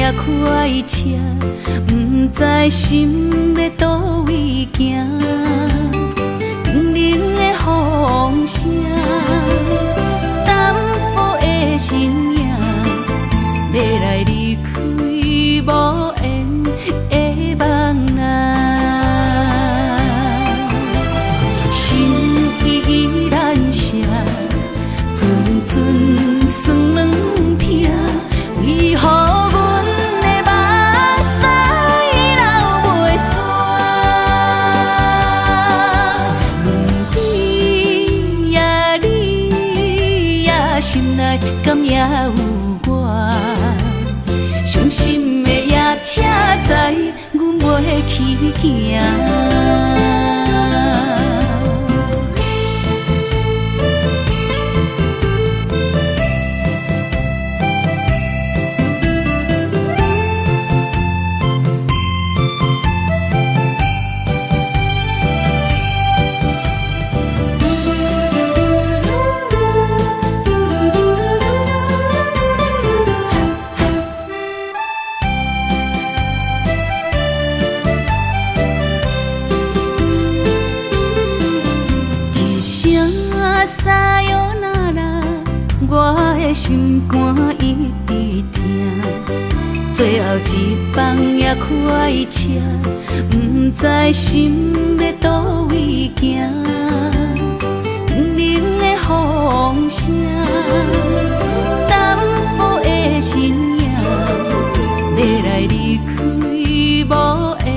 也开车，不知心要倒位行。冷冷的风声，淡薄的身影，要来离开无缘的梦啊。心依然舍，阵阵酸软痛，为何阮的目屎流袂煞？轮回呀，你呀，心内敢也有我？伤心的也车载，阮袂去行。心肝一直疼，最后一放也开车，不知心要倒位行。冷冷的风声，淡薄的身影，要来离开无缘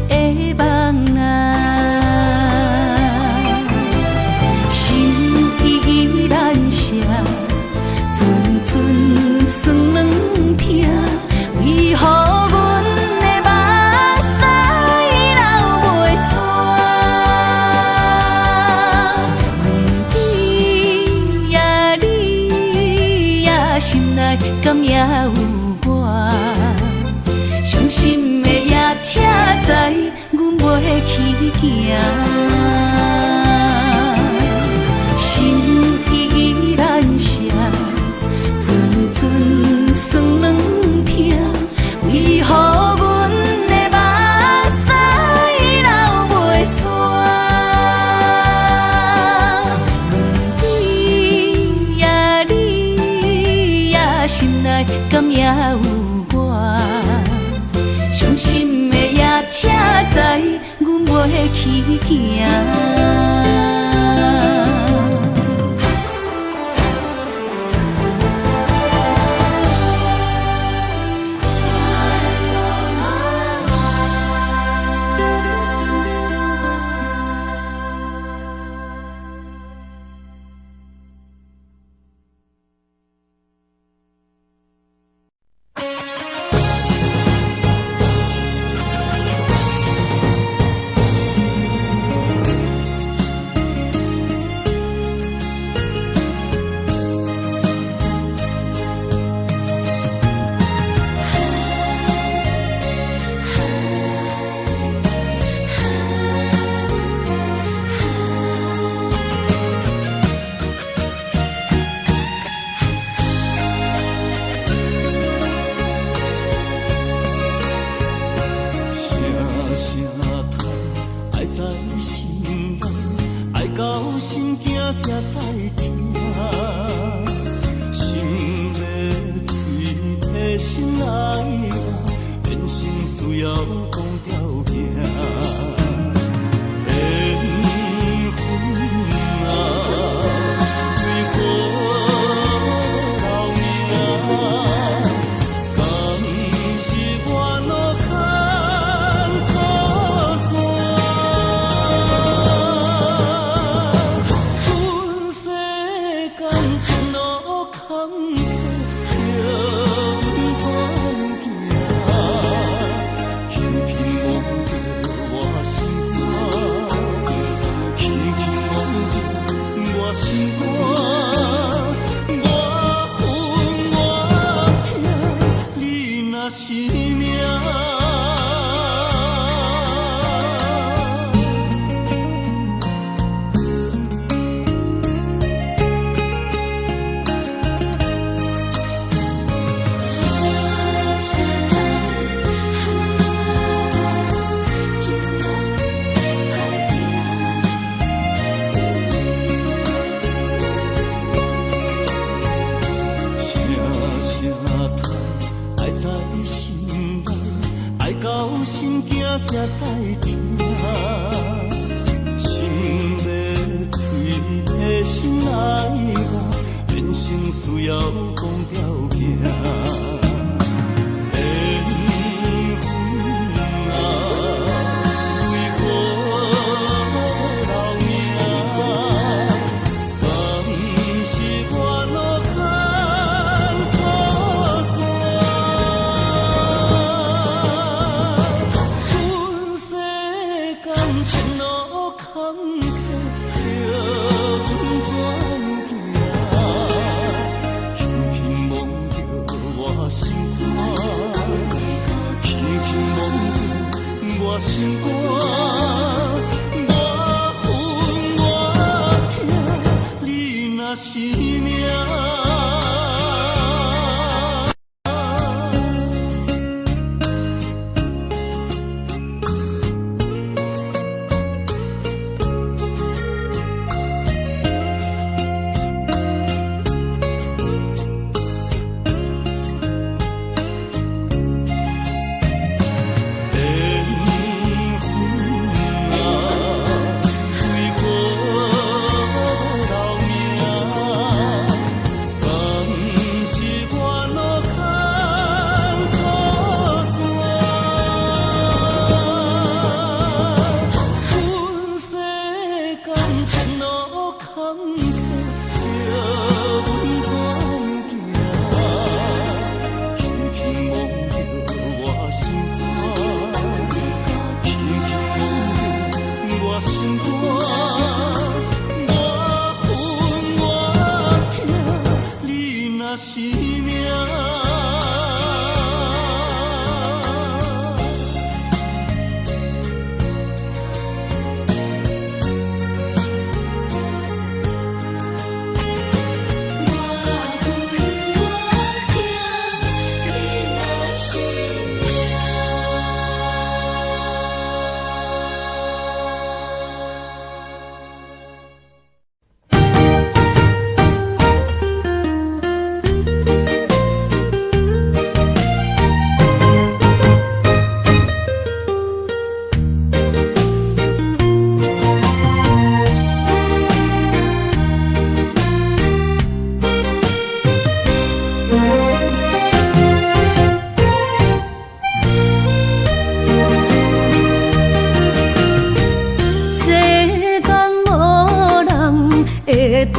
的梦啊。心依然舍。阵阵酸软痛，为何阮的目屎流袂煞？轮回呀，你呀，心内敢也有我？伤心的也车载，阮袂去行。心依然舍。阵阵酸软痛，为何阮的目屎流袂煞？轮回呀，你呀，心内敢也有我？伤心的也车载，阮袂去行。心内，爱到心惊才知疼。心要碎的心爱我，变成需要讲条行。心肝，我恨我痛，你若是命。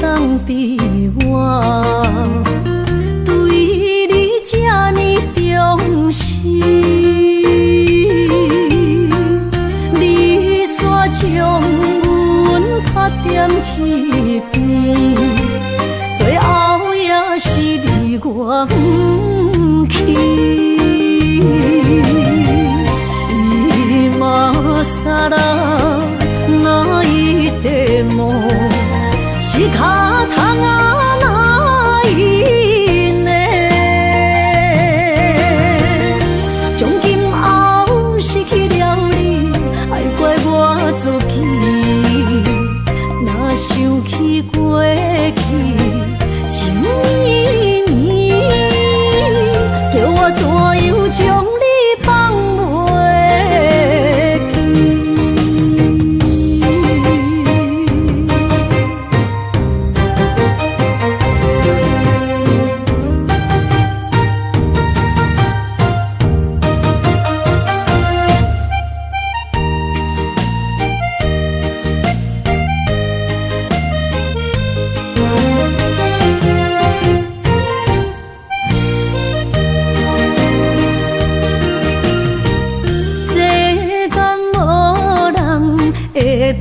当比我对你这呢重视，你煞将阮拍点一边，最后也是你我不去。今さら泣いても仕方がないね。从今后失去了你，爱怪我自己。若想起过去情绵绵，叫我怎样将你放袂记？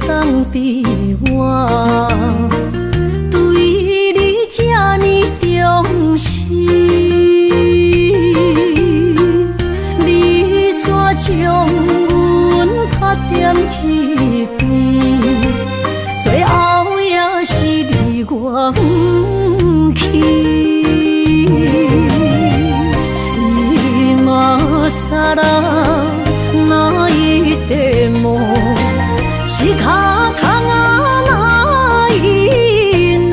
当比我对你这呢重视，你煞将阮拍点一边，最后也是你我不去。今さら泣いても仕方がないね。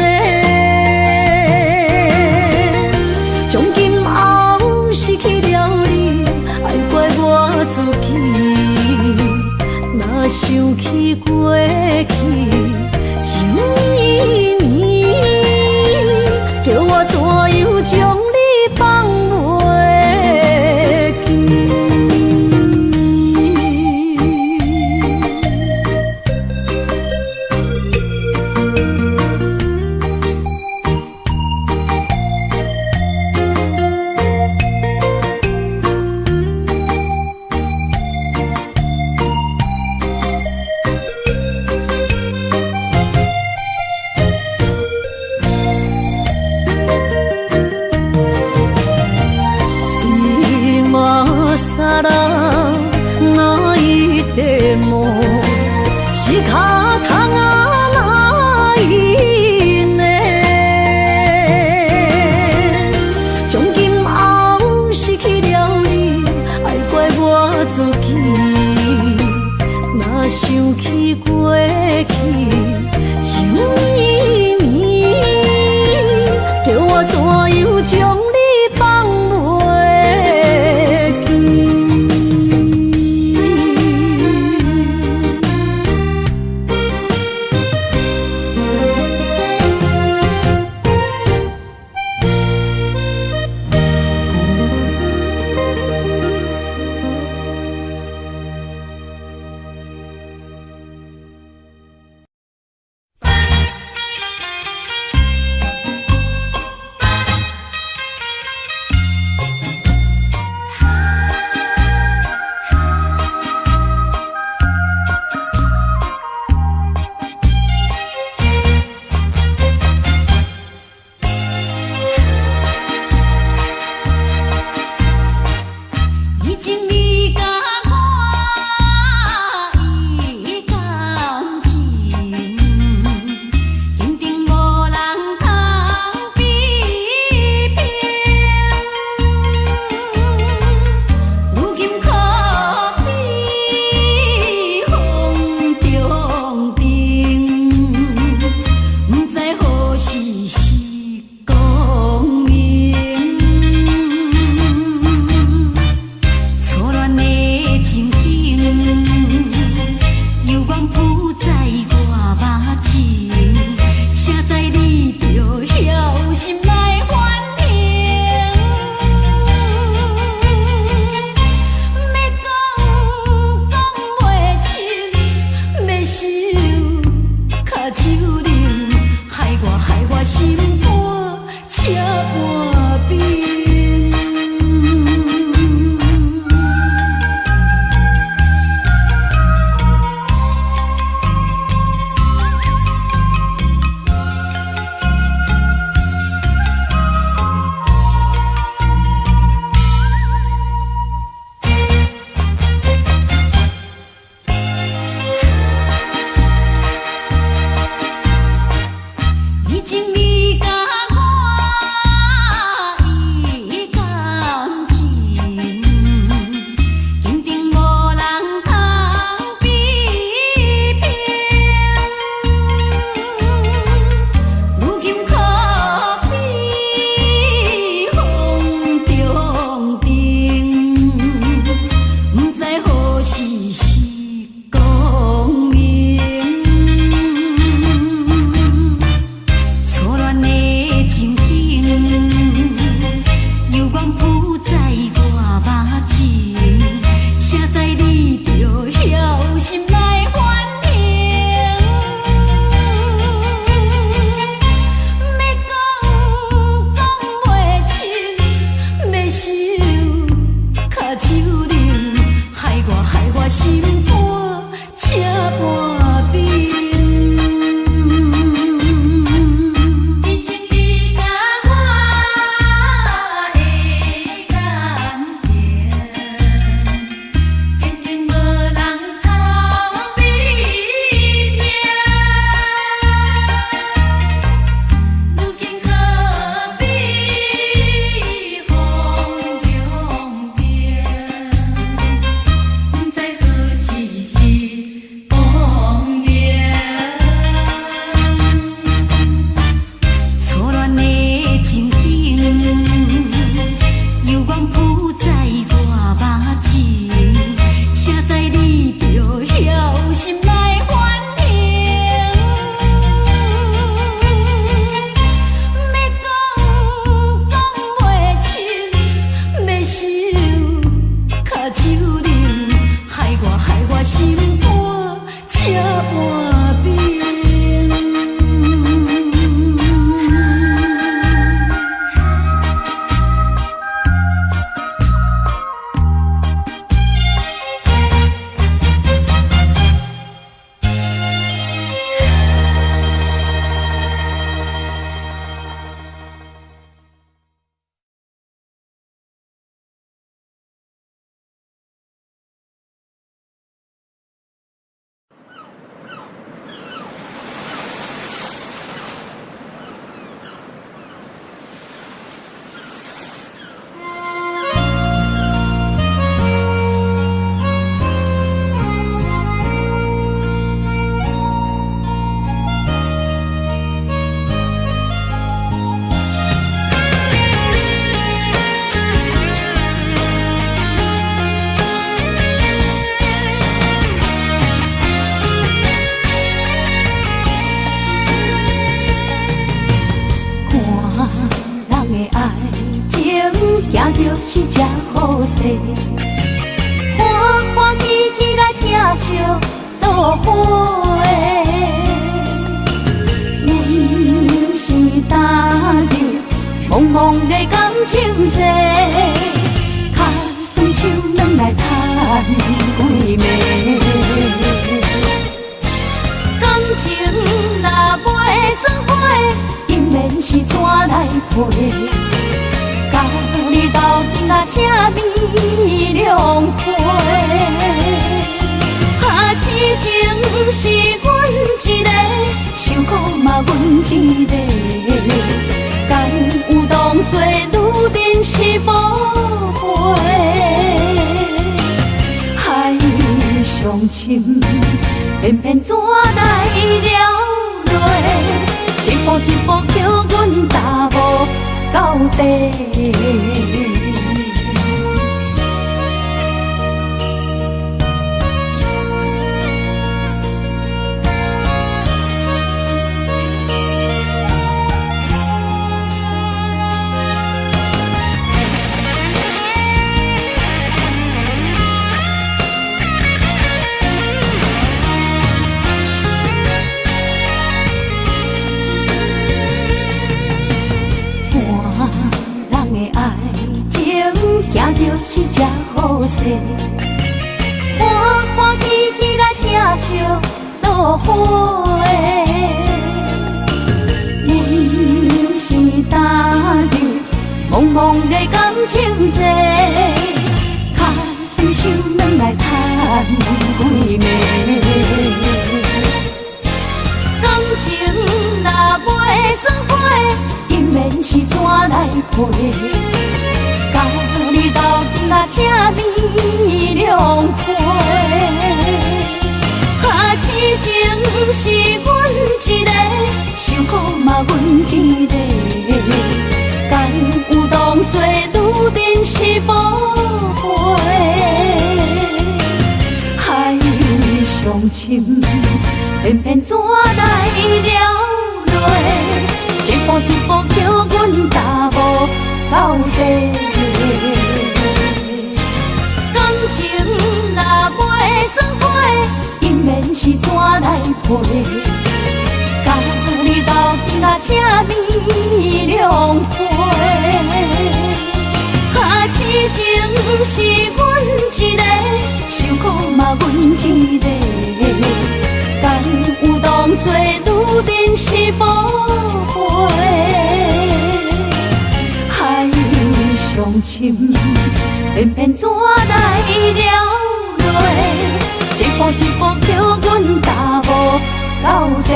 从今后失去了你，自己，若想起过去情绵绵，叫我怎样将你放袂记？是这好势，欢欢喜喜来疼惜做伙。阮是担着茫茫的感情债，卡算手软来赚几暝。感情若袂做伙，因免是怎来陪？甲你斗阵啊，请你谅配。啊，痴情是阮一个，受苦嘛阮一个。敢有当作女人是无悔？海上深，偏偏怎来了落？一步一步叫阮踏无到底。行着是这好势，欢欢喜喜来疼惜做伙。阮是担着茫茫的感情债，卡算手软来赚几暝。感情若袂做伙，因免是怎来陪？甲你斗阵啊，请你谅配。啊，痴情是阮一个，受苦嘛阮一个。敢有当作女人是无悔？海上深，偏偏怎来了落？一步一步叫阮踏无到底。感情若袂做伙，因免是怎来陪？甲你斗阵啊，请你谅配。啊，痴情是阮一个，受苦嘛阮一个。敢有当作女人是无悔？海上深，偏偏怎来了落？一步一步叫阮踏无到底。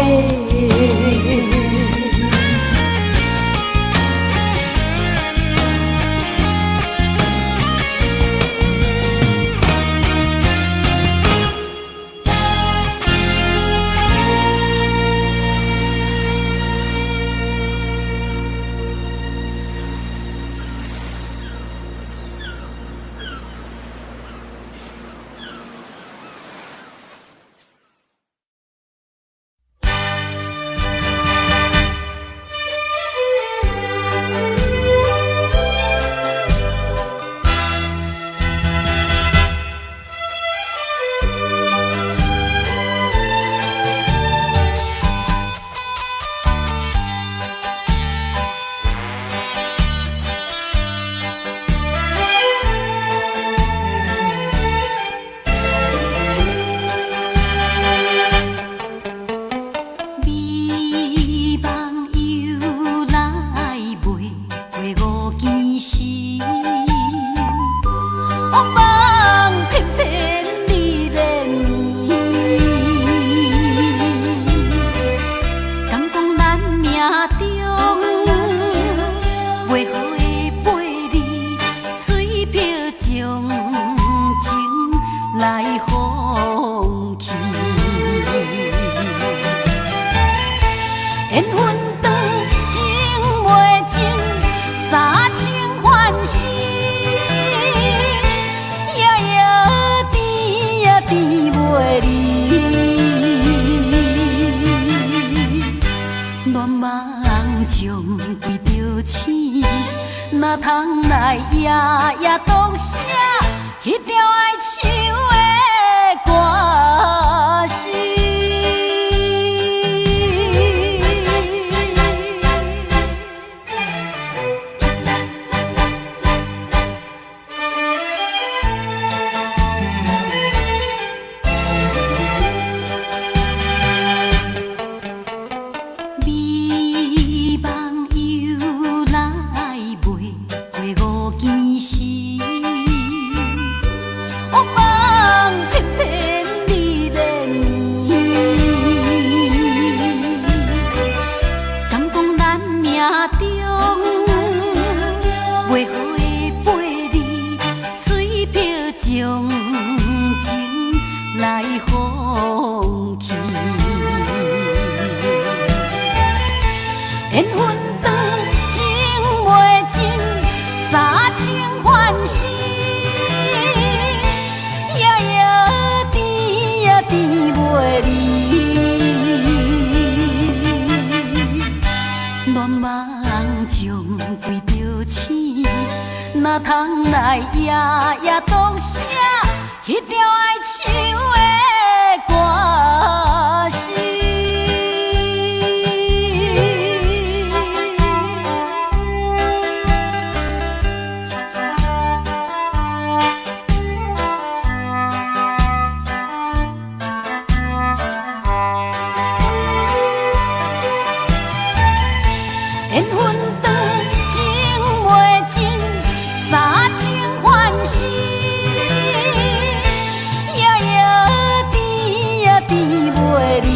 哪通来也夜当写迄条爱唱的歌词。哪通来夜夜当写迄条爱唱的歌词？缘分长，情袂尽。三情欢喜，夜夜甜呀甜袂离。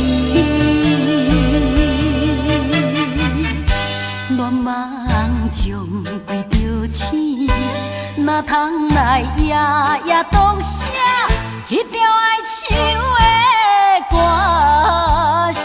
乱梦将规条星，哪通来夜夜当写迄条爱唱的歌词？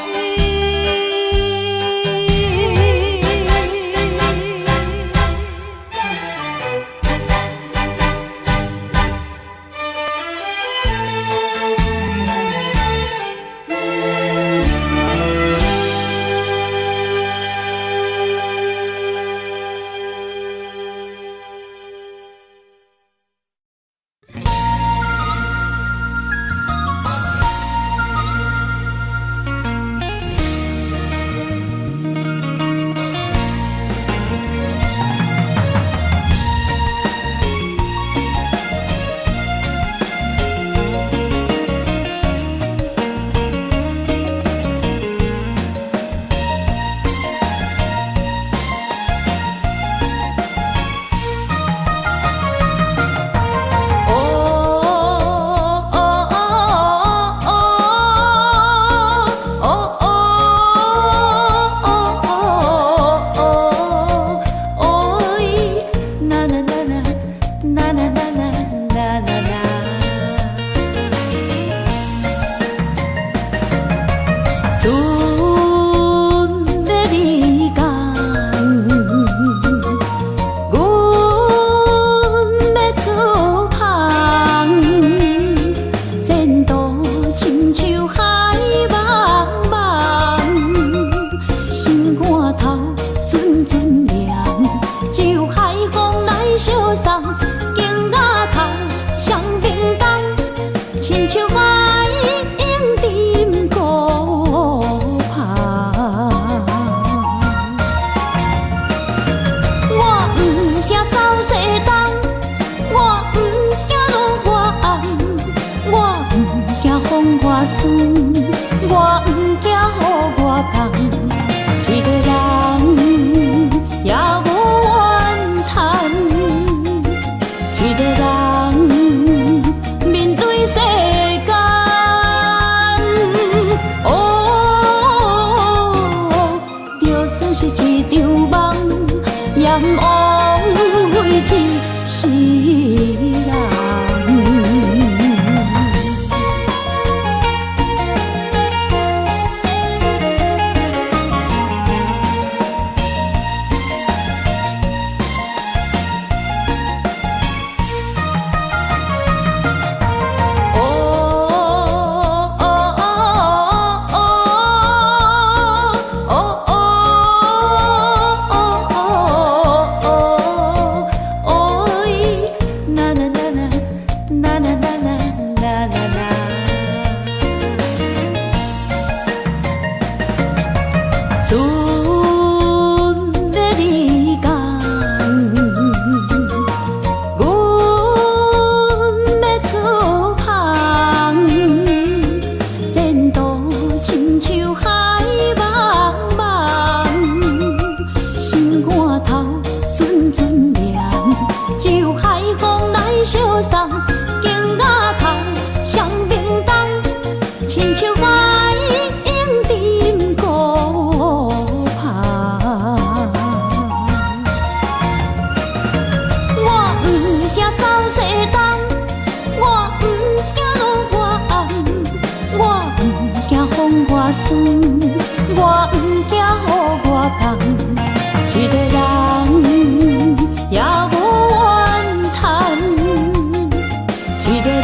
一个人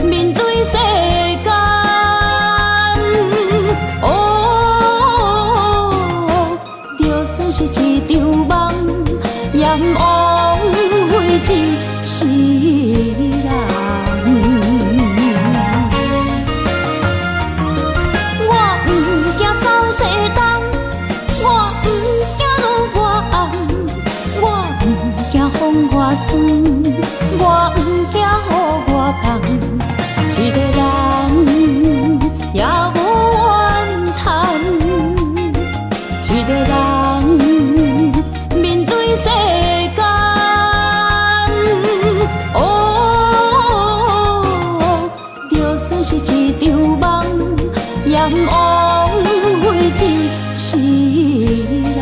面对世间，哦，就算是一场梦，也枉费一世人。我不惊走西东，我不惊路外暗，我不惊风外酸。我不惊雨外重，一个人也无怨叹，一个人面对世间，哦，就算是一场梦，也枉费一世人。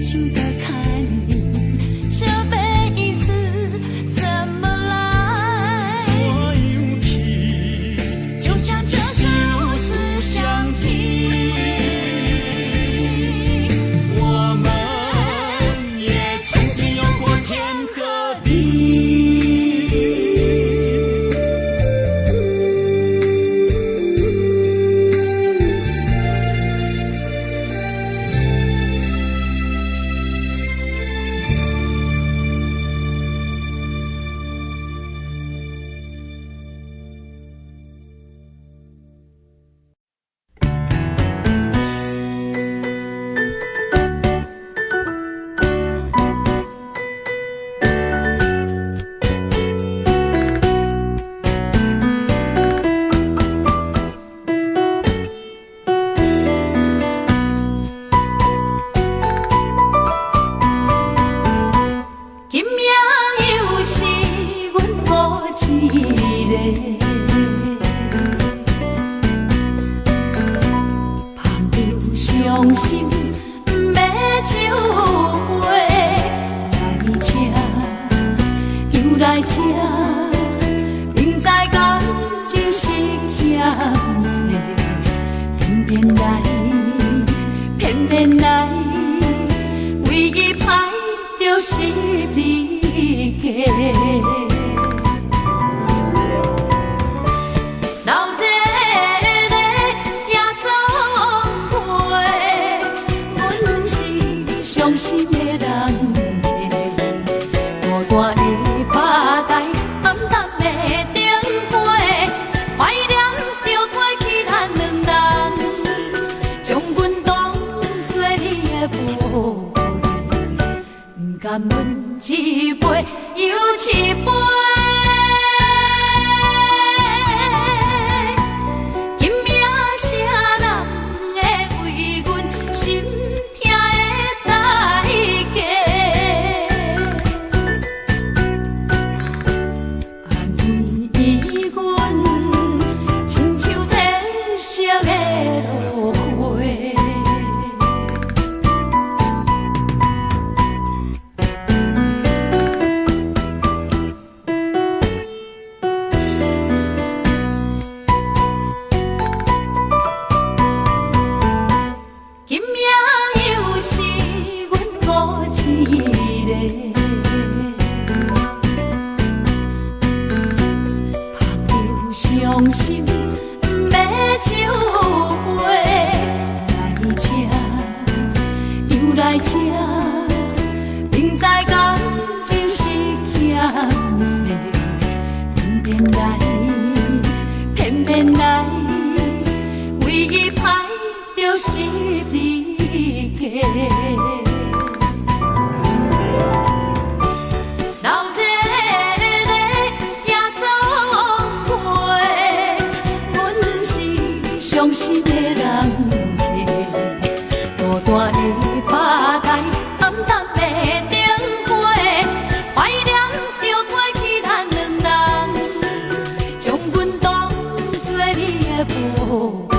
情的看你，这辈子怎么来？怎样去？就像这是如此相契。我们也曾经有过天和地。今夜又是阮孤一个，捧着伤心不要酒杯，来吃又来吃，明知感情是险多，偏偏来，偏偏来，唯一歹就是你家。老热热夜总会，阮是伤心的人家，孤单的吧台，暗淡的灯花，怀念着过去咱两人，将阮当作你的宝贝，不甘阮一杯又一杯。今夜啥人会为阮心痛的代价？安慰阮，亲像天色的落花。今夜又是阮孤一个，捧着伤心不要酒杯，来吃又来吃，明知感情是险多，偏偏来，偏偏来，唯一歹就是你家。老热热夜总会，阮是伤心的人家，孤单的吧台，暗淡的灯花，怀念着过去咱两人，将阮当作你的宝贝，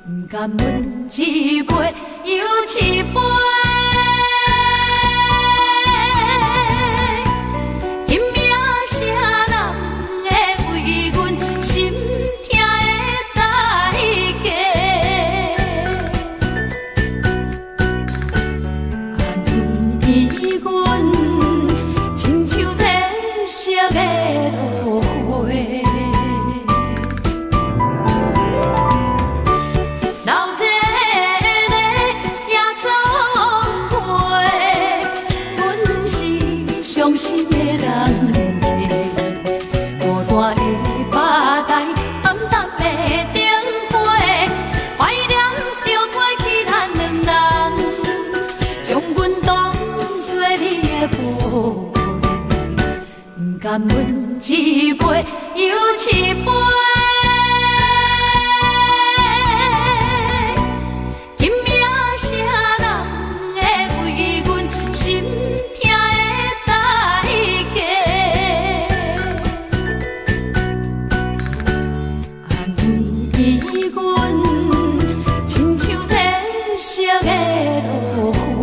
不甘阮一杯又一杯。今夜啥人会为阮心痛的代价？安慰阮，亲像天色的落花。老热热夜总会，阮是伤心的人家，孤单的吧台，暗淡的灯花，怀念着过去咱两人，将阮当作你的宝贝，不甘阮一杯又一杯。今夜啥人会为阮心痛的代价？安慰阮，亲像天色的落花。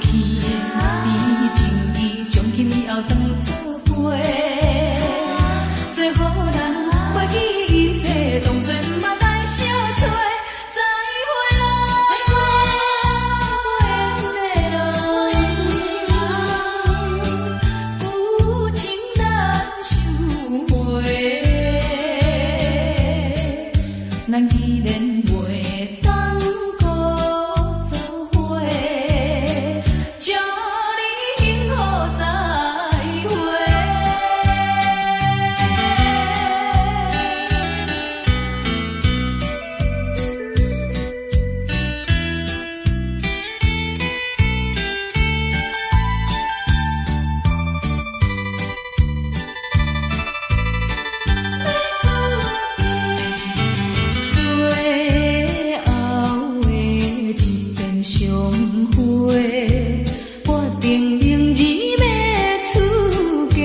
去的情意，从今以后当作陪。做好人，过去一切当作毋捌来相找。再会啦，有情难收回。咱既然袂当搁做伙，祝你幸福再会。最后的一遍相会，我定明日要出家，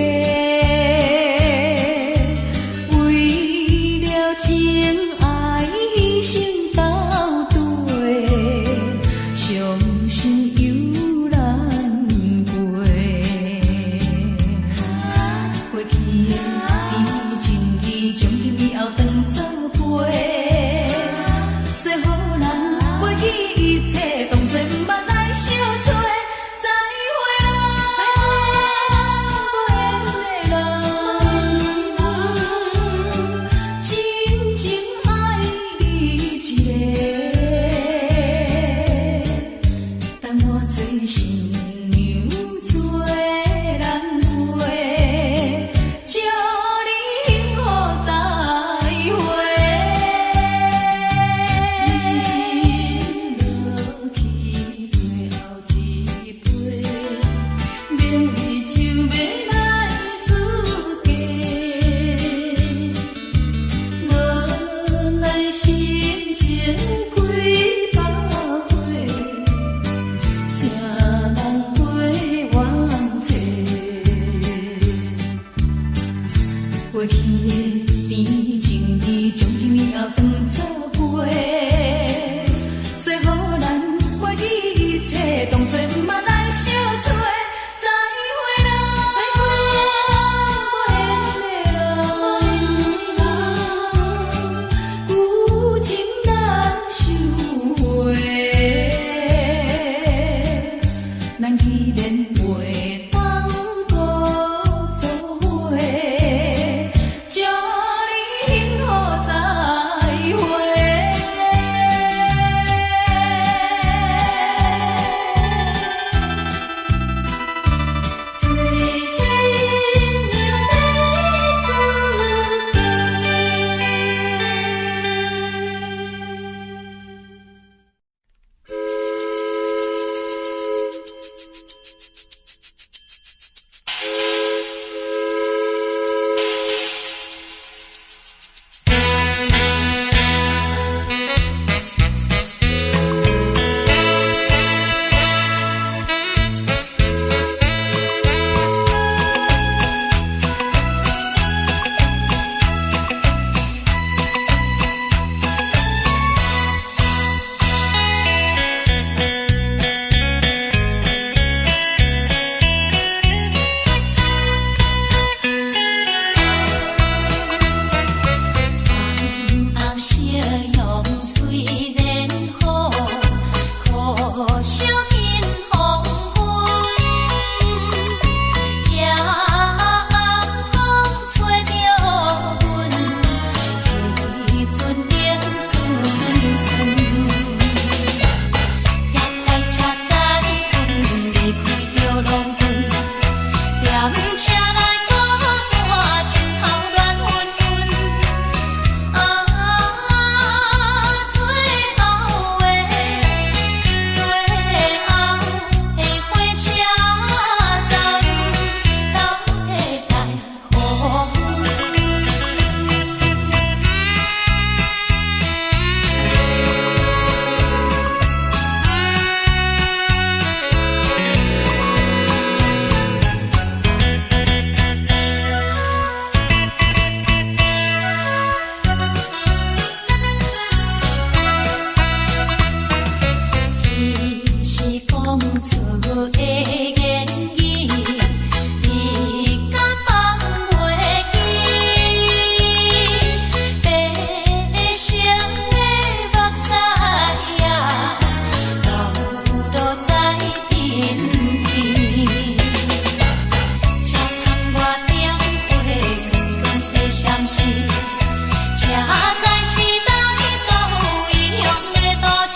为了情爱牺牲斗对，伤心犹难过。过去的情意，从今以后当作陪。做好人，过去一切当作毋捌来相找。再会啦，无缘的人，真情爱你一个，等我做新娘做人陪，祝你幸福再会。创造的言语，你敢放袂记？白成的目屎呀，流落在身边。车窗外点火，光的闪烁，车载时代到伊用的大市。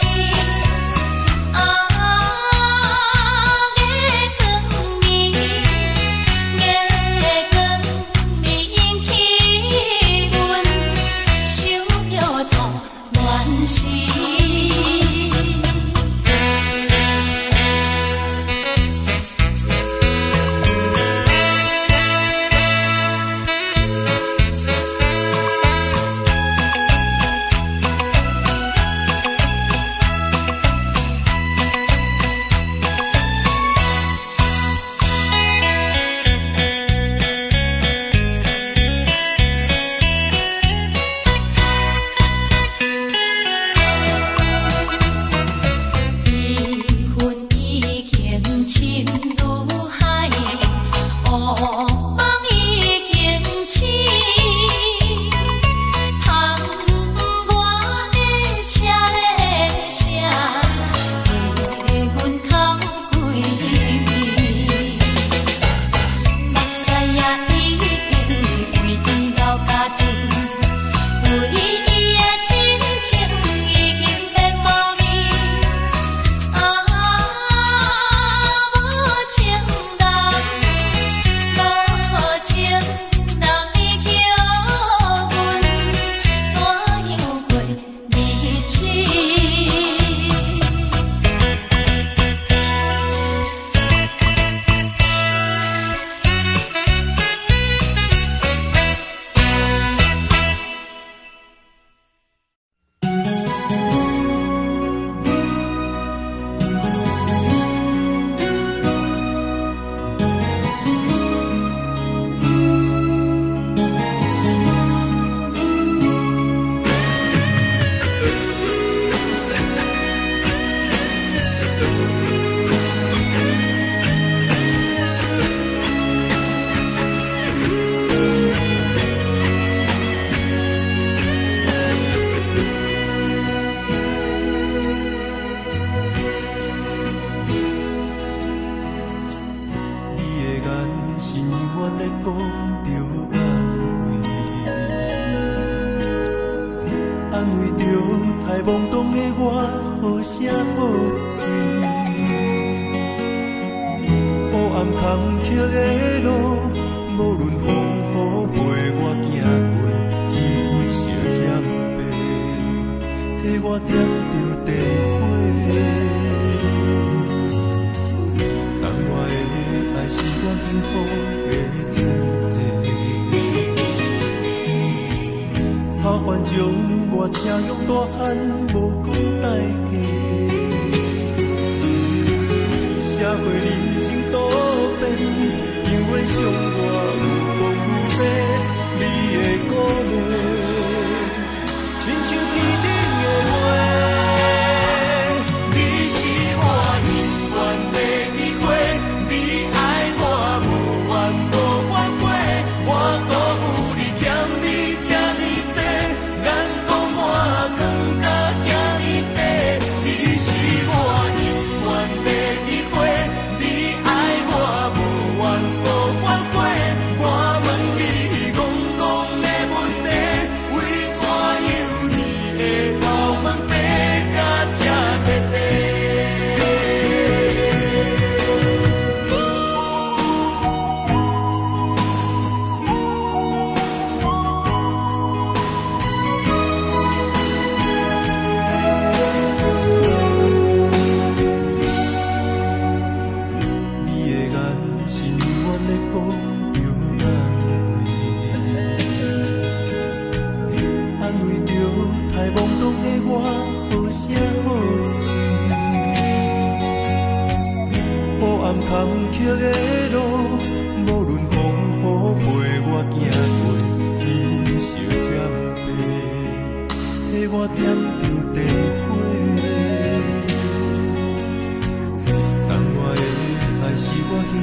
当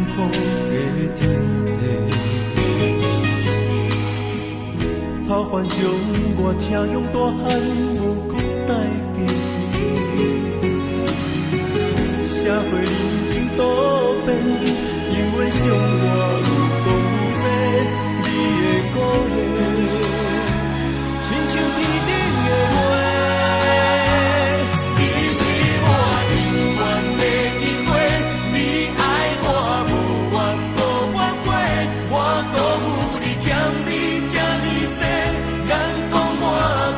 福的天地。草原将我车用大汉无国代价，社会人情多变，永远相我有讲有这你的鼓励，亲像天顶的花。你是我永远的机会，你爱我无怨无怨过，我辜负你欠你这呢多，眼光我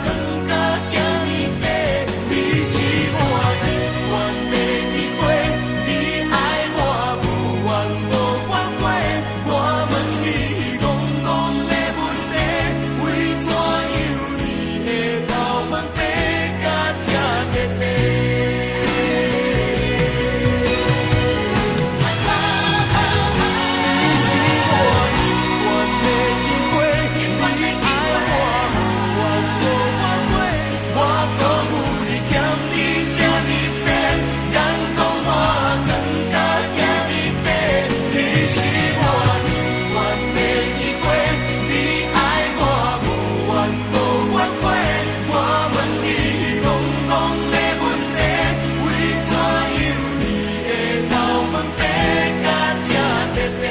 更加遐呢多。你是我永远的机会，你爱我无怨无怨过，我问你戆戆的问题，为怎样你的头毛白甲这块块？你是我永远的机会，你爱我无怨无怨过，我辜负你欠你这呢多，眼光我更加遐呢多。你是我永远的机会，你爱我无怨无怨过，我问你戆戆的问题，为怎样你的头毛白甲这块块？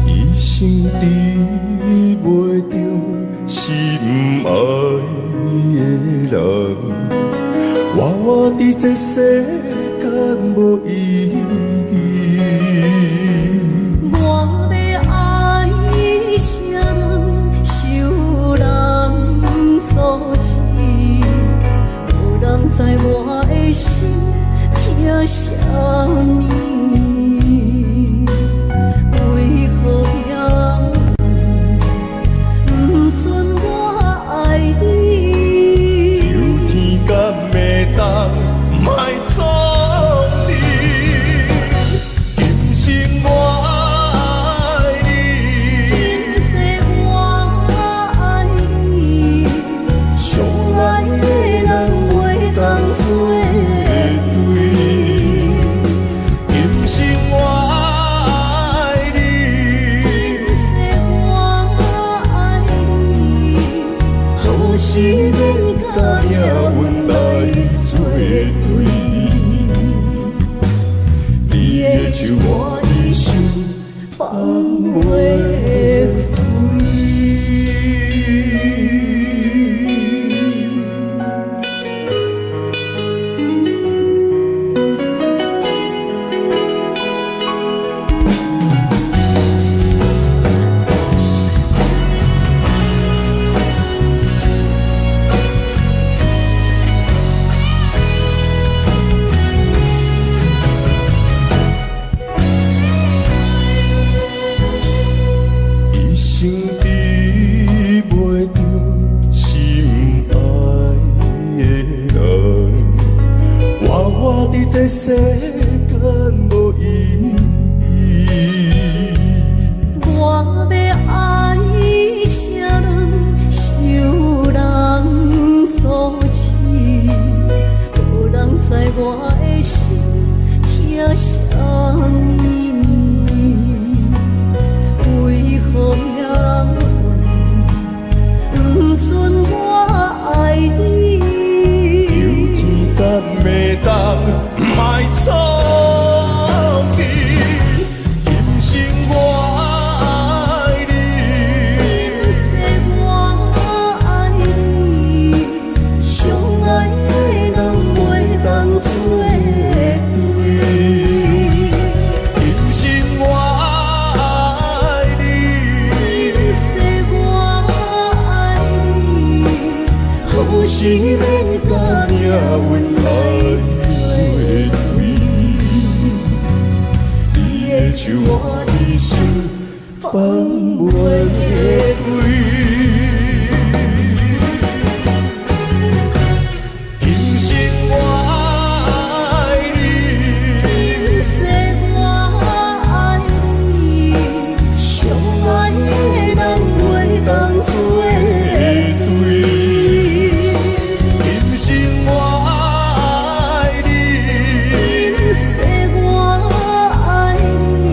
一生治袂着心爱的人，活伫这世间无意义。我要爱啥人，受人所欺，无人知我的心疼啥物，为何也不顺我爱你？有天敢会当莫错你，今生我爱你。今世我爱你，相爱的人袂当做对，今生我爱你。今世我爱你，何时免甲命运来作对？你的手我的手放袂开。一生治袂着心爱的人，活伫这世间无意义。我要爱啥人，受人所欺，无人知我的心疼啥物，为何也不顺我爱你？有天敢会当莫错你。是免甲命运来作对，你的手我一生放袂开。今生我爱你，今世我爱你，相爱的人袂当作对。今生我爱你，今世我爱你，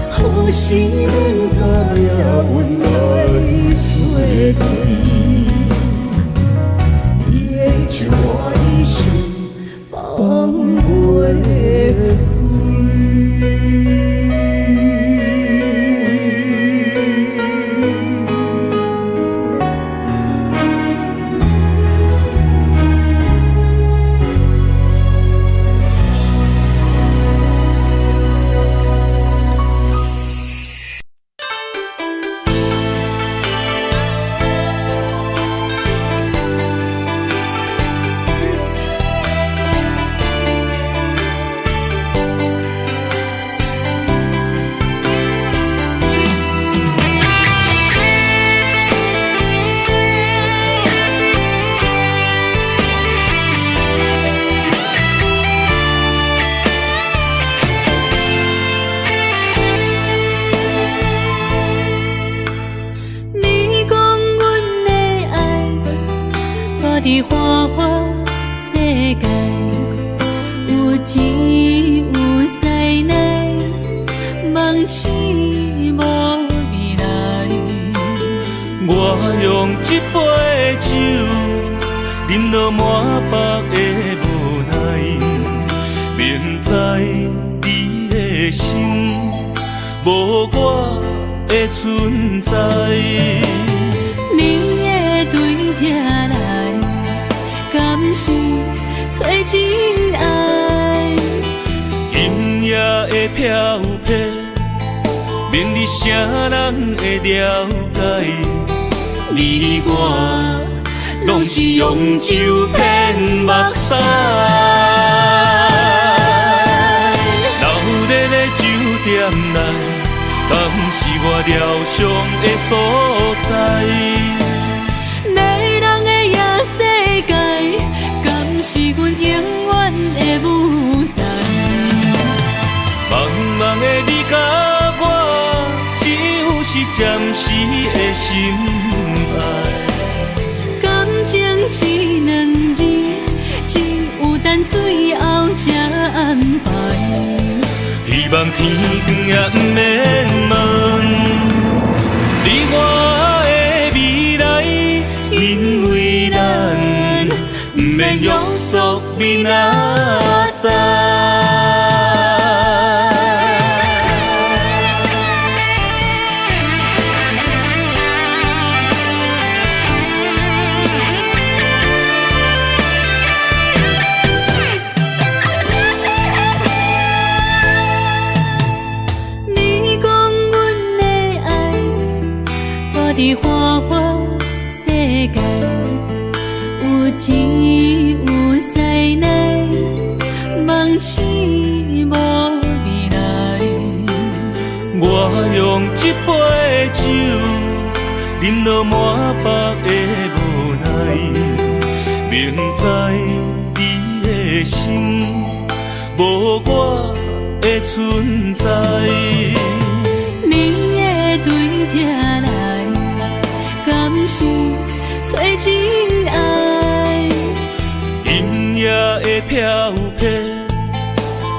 何时免甲命运来作对？你的手我一生放袂开。伫花花世界，有钱有势内，梦醒无未来。我用一杯酒，饮落满腹的无奈，明知你的心无我的存在。你的对这来，敢是找真爱？音乐的飘飘，明日啥人会了解？你我拢是用酒骗目屎，流热的酒店内，敢是我疗伤的所在？迷人的夜世界，敢是阮永远的舞台？茫茫的你甲我，只有是暂时的心爱。感情只两字，只有等最后才安排。希望天光也不免问，你我的未来，因为咱不免约束明仔载。伫花花世界，有钱有势内，梦醒无未来。我用一杯酒，饮落满腹的无奈，明知你的心无我的存在。你的对这来，敢是找真爱？音乐的飘飘，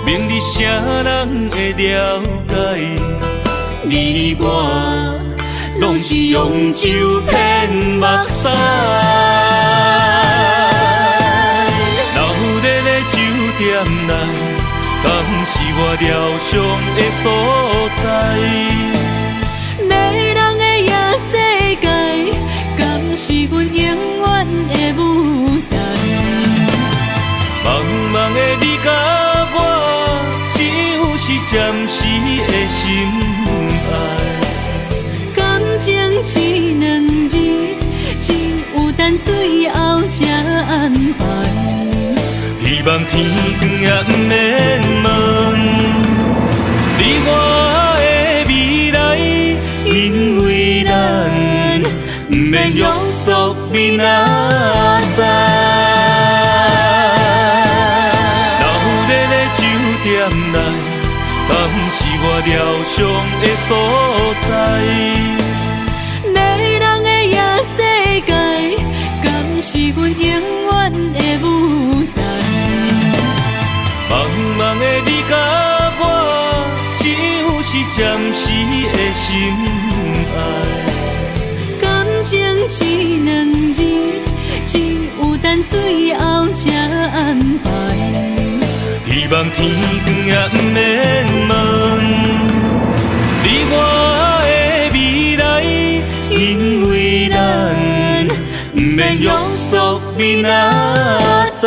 明日啥人会了解？你我拢是用酒骗目屎，流热的酒店内，敢是我疗伤的所在？迷人的夜世界，敢是阮永远的舞台？茫茫的你甲我，只有是暂时的心爱。感情只两字，只有等最后才安排。希望天光也不免问，你我的未来，因为咱不免约束明仔载。老日的酒店内，嘛不是我疗伤的所在。迷人的夜世界，敢是阮永远的舞台？茫茫的你甲我，只有是暂时的心爱。感情只两字，只有等最后才安排。希望天光也不免问，你我的未来，因为咱不免约束明仔载。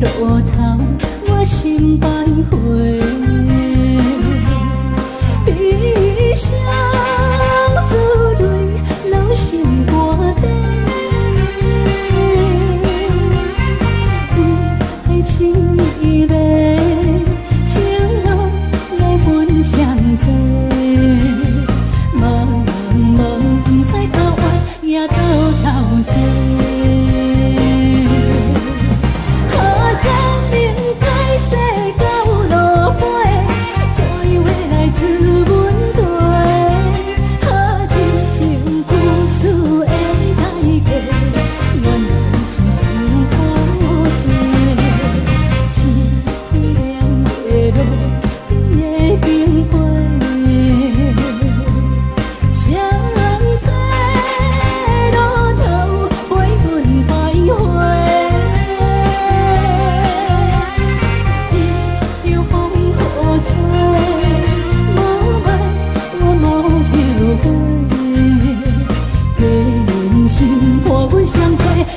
路头，我心徘徊。悲伤珠泪，流心肝底。爱情伊个，情路来分相济。茫茫不知头歪也头西。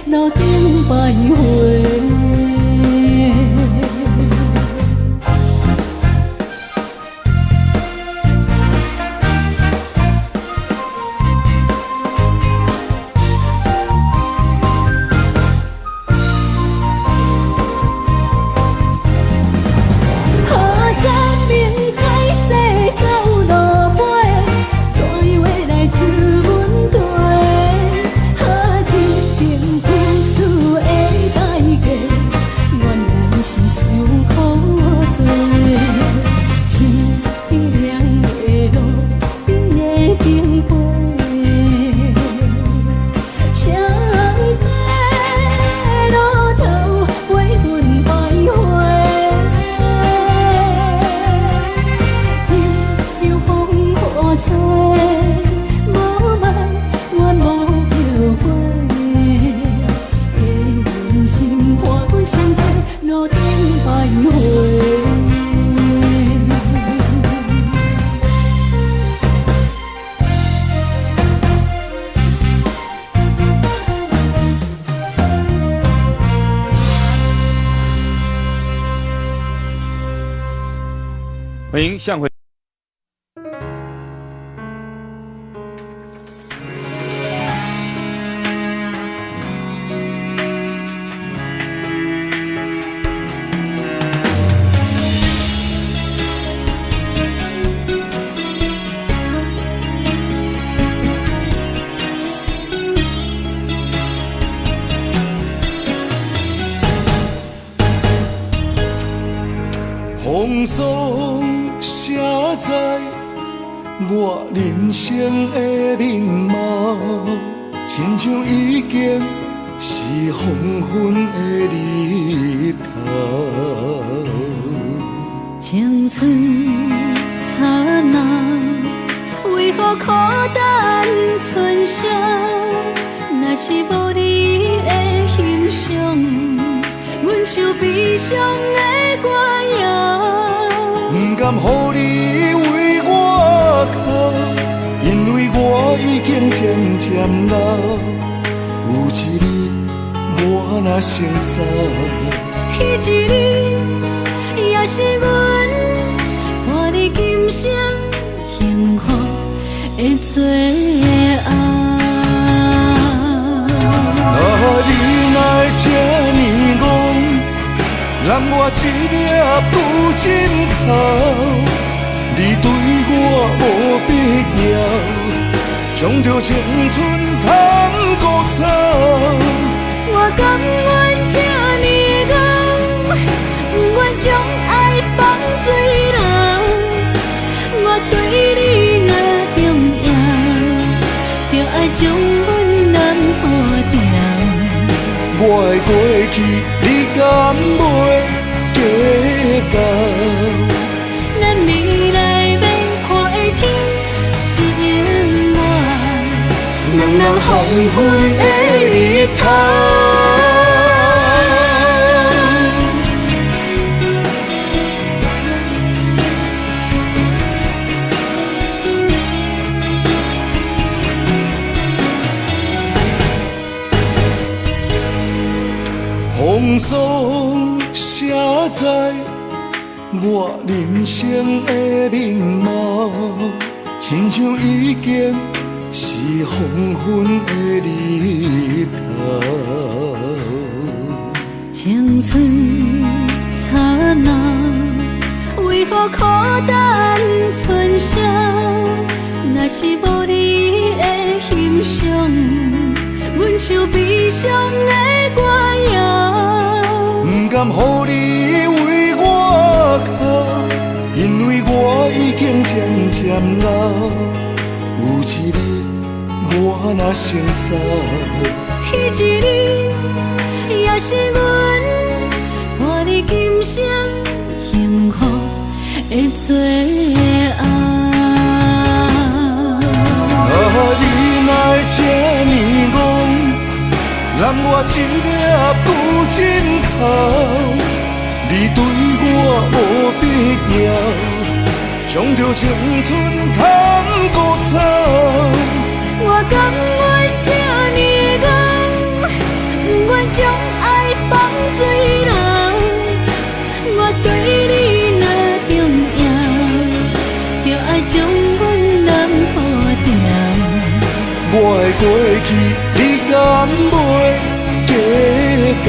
路顶徘徊。欢迎向回。风霜写在我人生的面貌，亲像已经是黄昏的日头。青春刹那，为何孤单剩下？若是无你的欣赏，阮像悲伤的歌谣。不甘予你为我哭，因为我已经渐渐老。有一日我若先走，彼一日也是阮看你今生幸福的最后。你若这呢戆，揽我一粒不尽头，你对我无必要，将着青春通孤走。我甘愿这呢戆，不愿将爱放水流。我对你若重要，就爱将阮人付掉。我的过去，你敢袂计较？咱未来要看的天是永远，人人黄昏的日头。风霜写在我人生的面貌，亲像已经是黄昏的日头。青春刹那，为何孤单春宵？若是无你的欣赏，阮像悲伤的歌谣。不甘予你为我哭，因为我已经渐渐老。有一日我若先走，彼一日也是阮伴你今生幸福的最后。你哪这呢戆，揽我一粒旧枕头。你对我无必要，将着青春砍孤草。我甘愿这呢戆，不愿将爱放水流。我对你若重要，就爱将阮人付掉。我的过去，你敢袂计较？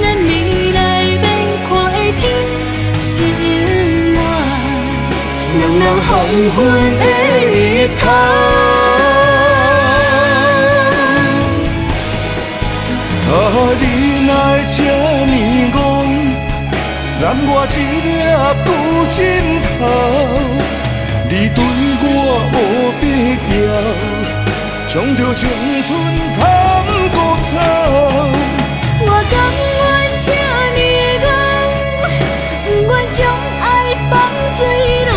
咱未来免看的天是永远，两人黄昏的日头。你哪会这呢戆，揽我一粒旧枕头。你对我无必要，将着青春砍孤草。我甘愿这呢戆，不愿将爱放水流。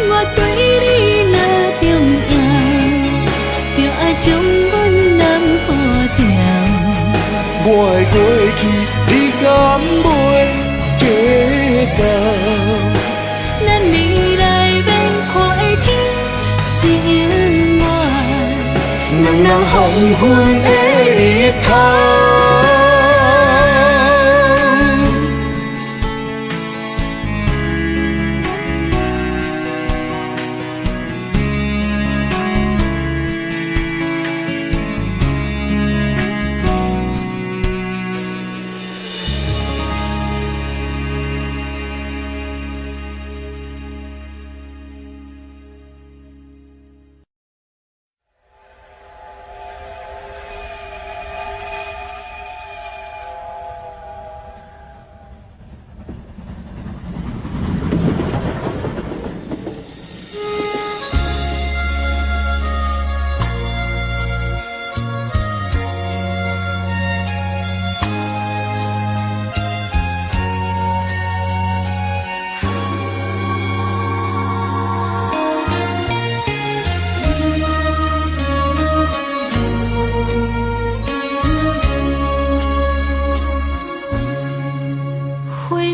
我对你若重要，就爱将阮人付掉。我的过去，你敢袂计较？咱未来免看的天是永远，两人黄昏的日头。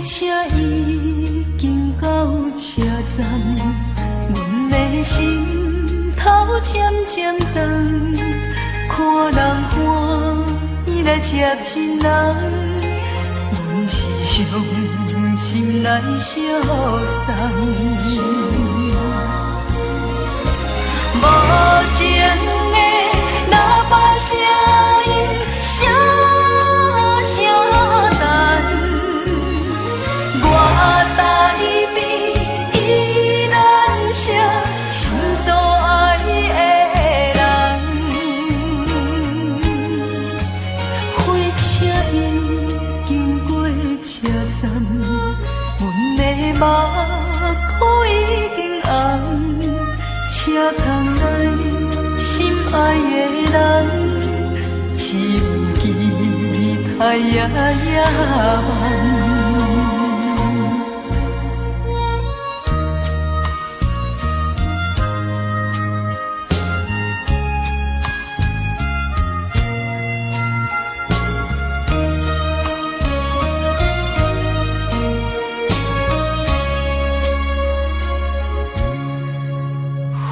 车已经到车站，阮的心头渐渐长，看人欢喜来接亲人，阮是伤心来相送。无情的喇叭声音，声声淡。我台边依然写心所爱的人，火车已经过车站，阮的目眶已经红，车窗内心爱的人，只有期待夜夜梦。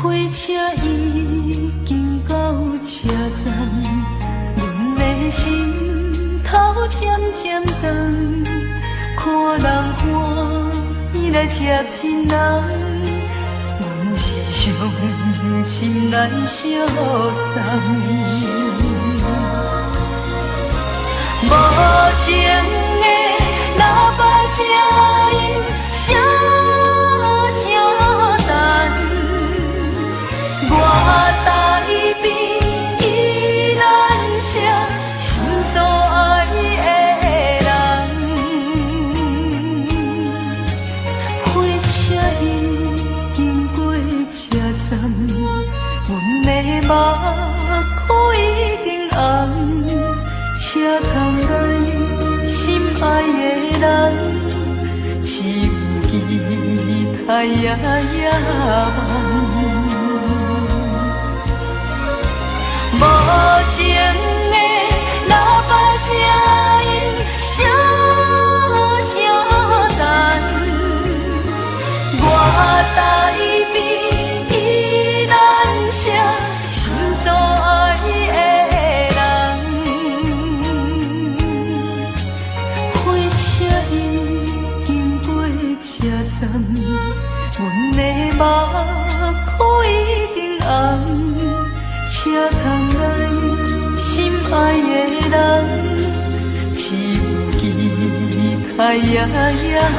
火车已经到车站，阮的心头渐渐长，看人欢喜来接亲人，阮是伤心来相送。无情的喇叭声音，声声淡，我台边依然写心所爱的人。火车已经过车站，阮的目眶已经红。车窗内心爱的人，只有期待夜夜梦。无情的喇叭声音，声声淡，我台边依然写心所爱的。阮的目眶已经红，车窗内心爱的人，只有期待夜夜梦。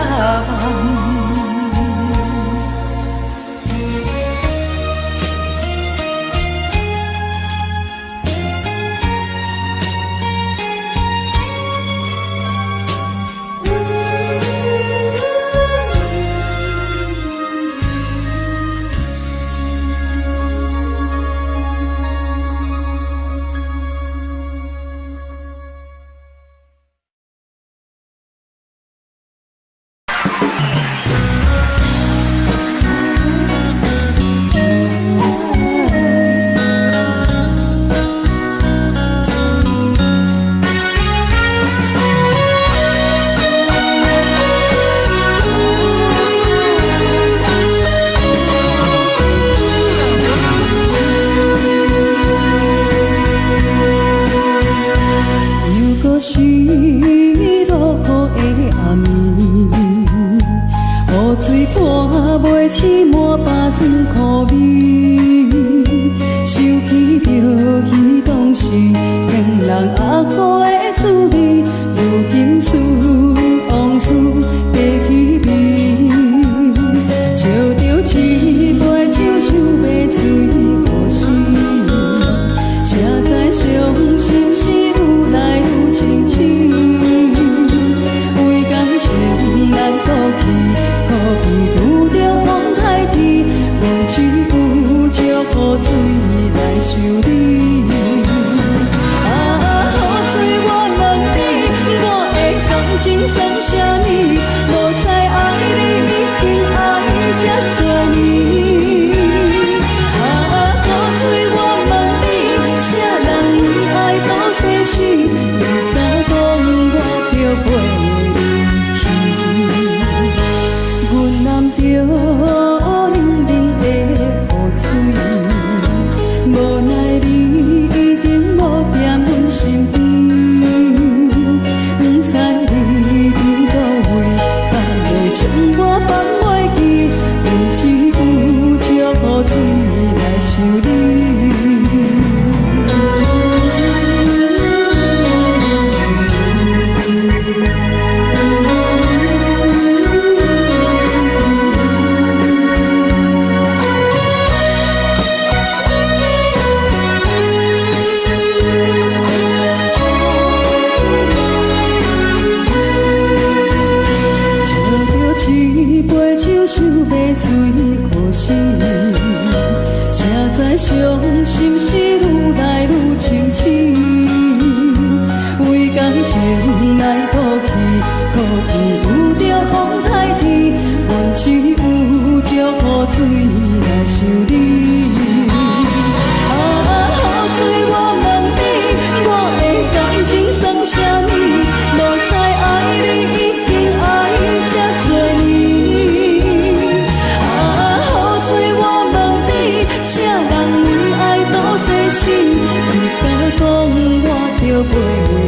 你敢讲我着袂离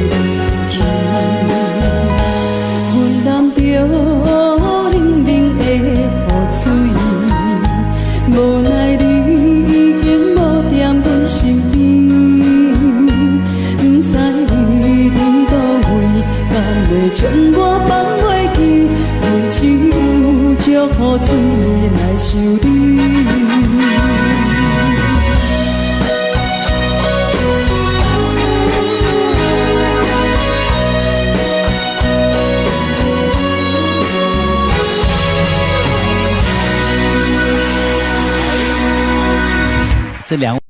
去？这两位。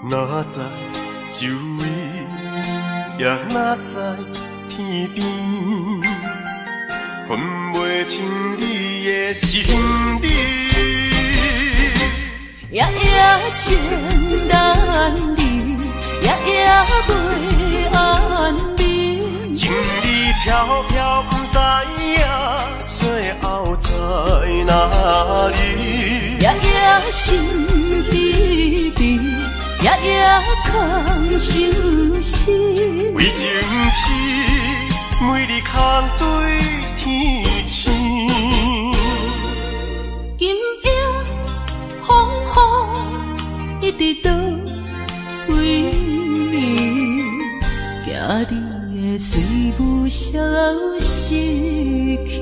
哪知周围，也哪知天边，分袂清你的心理。夜夜情难离，夜夜袂安眠。情理飘飘，不知影最后在哪里。夜夜心悲悲。夜夜空相思，为情痴，每日空对天星。今夜风雨一直倒位，惊你的随无消息去。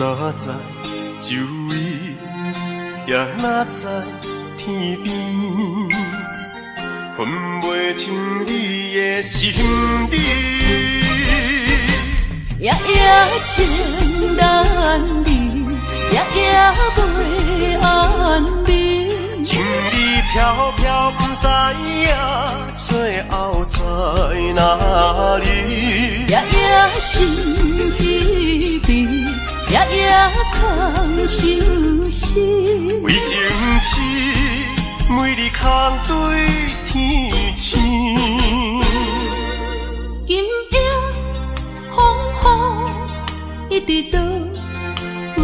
哪知周围，也哪知天边，分袂清你的心理。夜夜情难离，夜夜袂安眠。情意飘飘，不知影最后在哪里。夜夜心稀微，夜夜空相思。为情痴，每日空对天星。今夜风雨一直到位，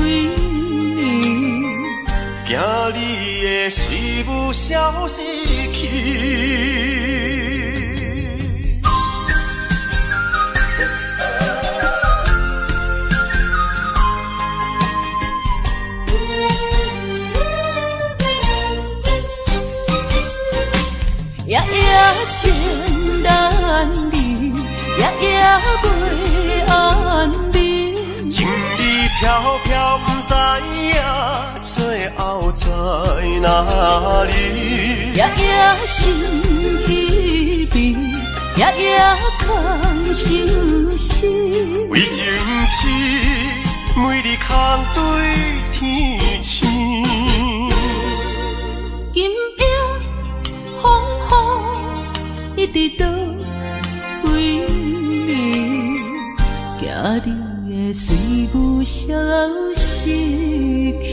惊你的随舞消失去。夜夜情难离，夜夜袂安眠。情意飘飘，不知影最后在哪里。夜夜心稀微，夜夜空相思。为情痴，每日空对天星。今夜风雨一直到位，惊你的随舞消失去。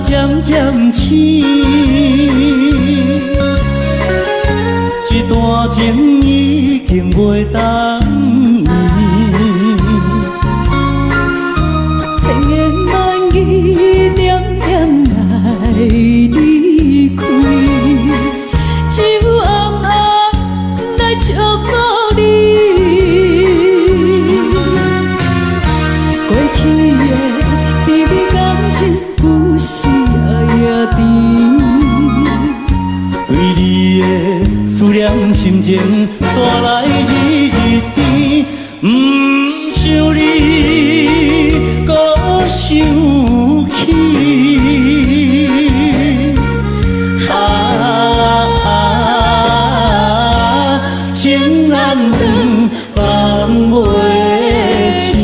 渐渐醒，这段情已经袂当依。千言万语点点来离开，只有暗暗来祝福你。过去的甜蜜感情故事。对你的思念心情带来日日甜，不想你搁想起。情难断，放袂清。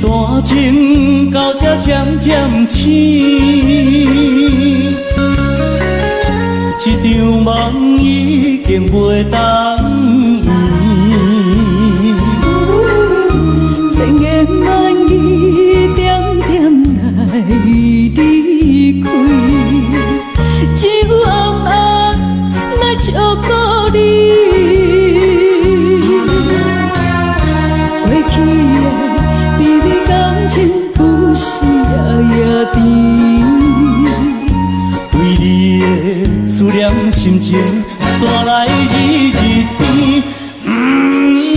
段情到这渐渐醒，这场梦已经袂当依。千言万语点点来离开，只有暗暗来祝福你。过去的甜蜜感情故事夜夜甜，对你的思念心情带来日日甜，不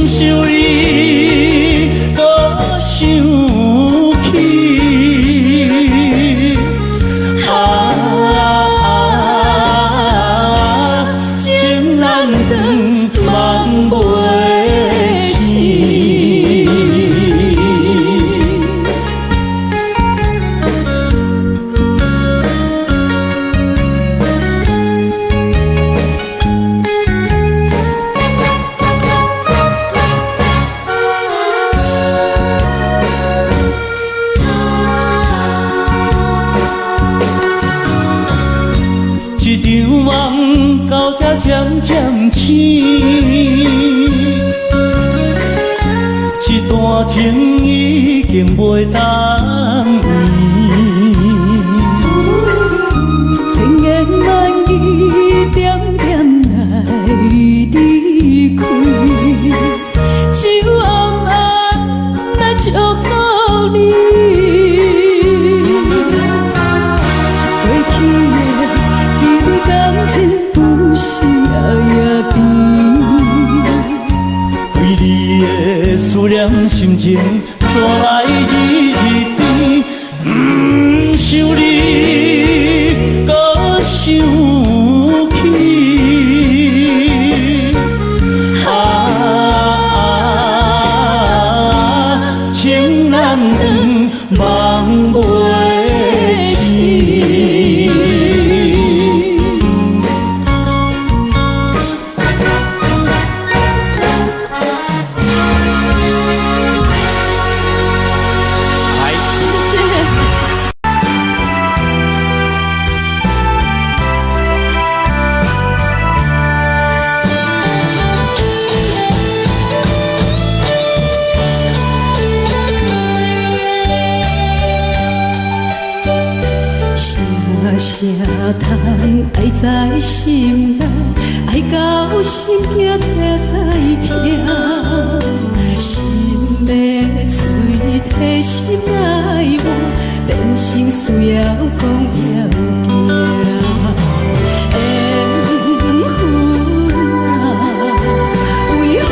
想你搁想起。情难断，梦袂清。一场梦到这渐渐醒，一段情已经袂当圆。千言万语点点来离开，只有暗暗来祝福你。过去的彼此感情有时也甜，为你的思念心情带来日甜，不想你搁想起。情难断，梦袂醒。啥通爱在心内，爱到心痛才知痛。心要嘴替心爱我，变成需要讲要行。缘分啊，为何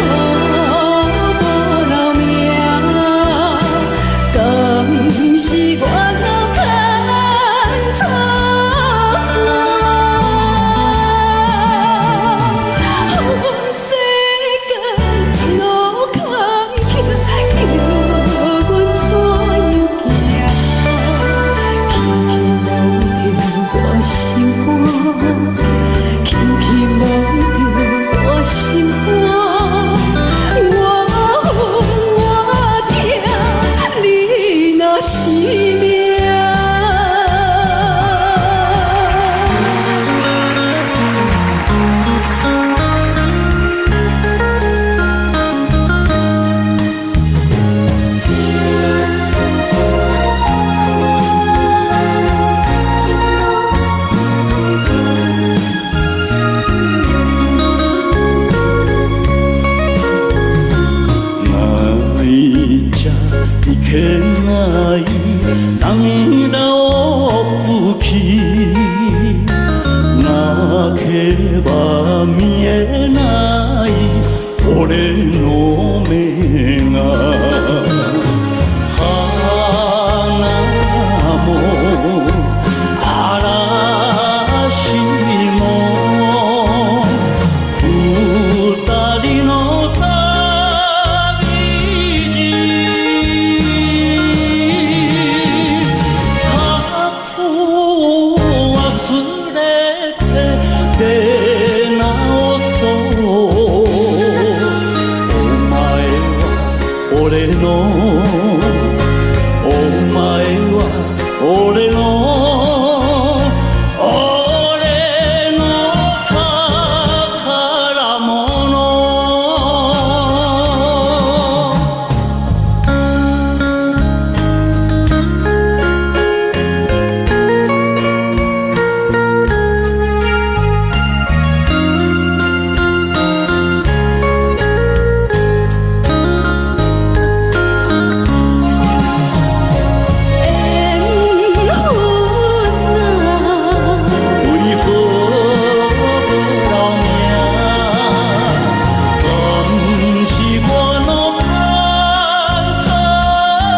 无留名？敢是我脑牵错？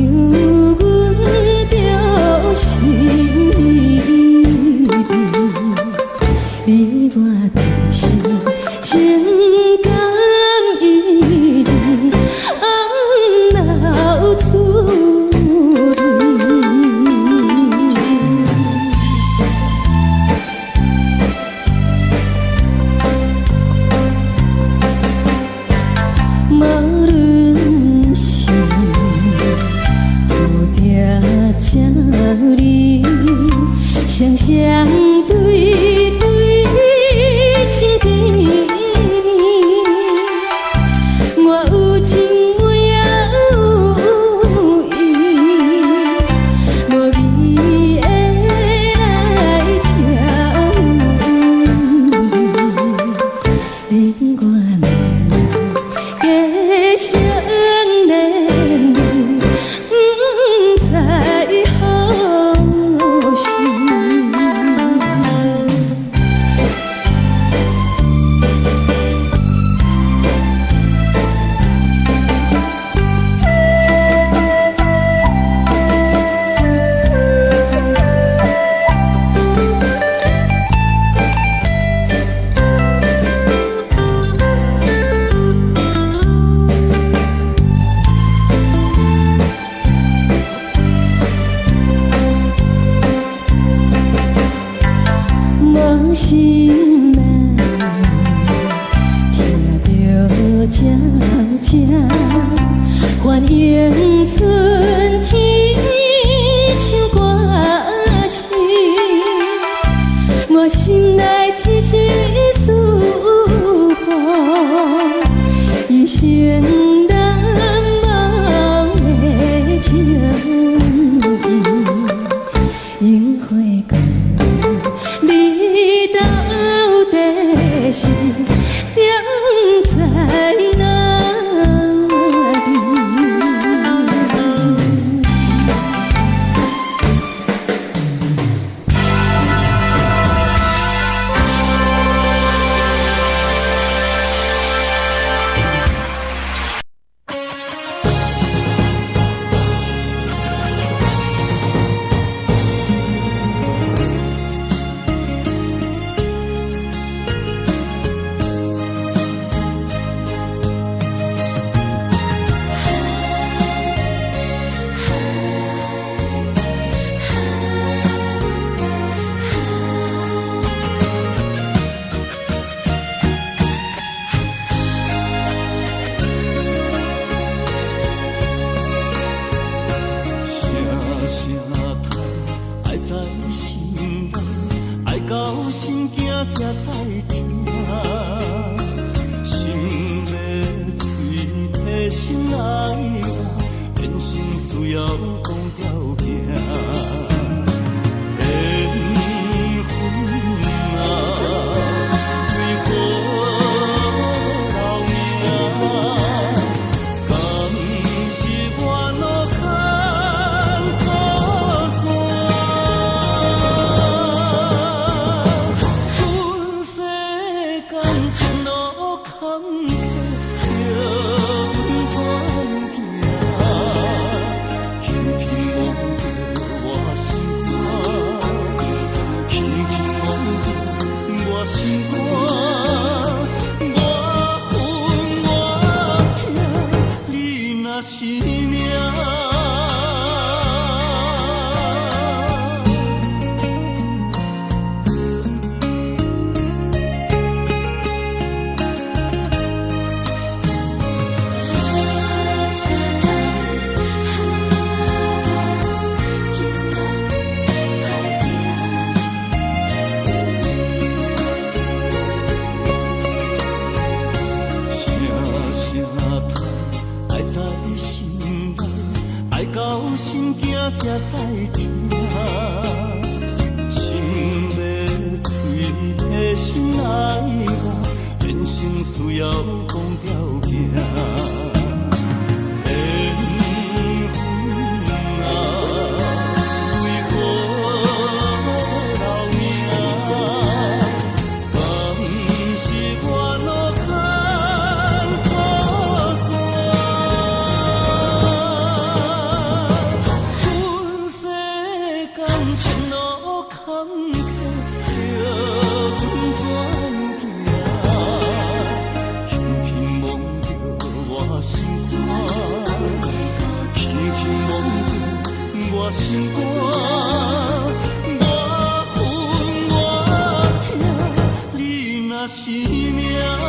阮着心你我就是情感一定红流出无论是有定这里双双对对情甜蜜，我有情我也有意，无味的来听你我两个生恋不知何时。无心难，听着悄悄欢迎春天唱歌声，我心内只是思慕，一生难忘的情意，樱花光。你到底是踮在哪里？到心惊才知听，心要嘴提心来话，变心需要讲条件。缘分啊，为何留名？敢是我路牵错线？阮世间前路坎坷，叫阮怎行？轻轻望着我心肝，轻轻望着我心肝，我恨我痛，你若是命。到心惊才知听，心要嘴提心来话，变成需要讲条件。我心肝，我恨我痛，你若是命。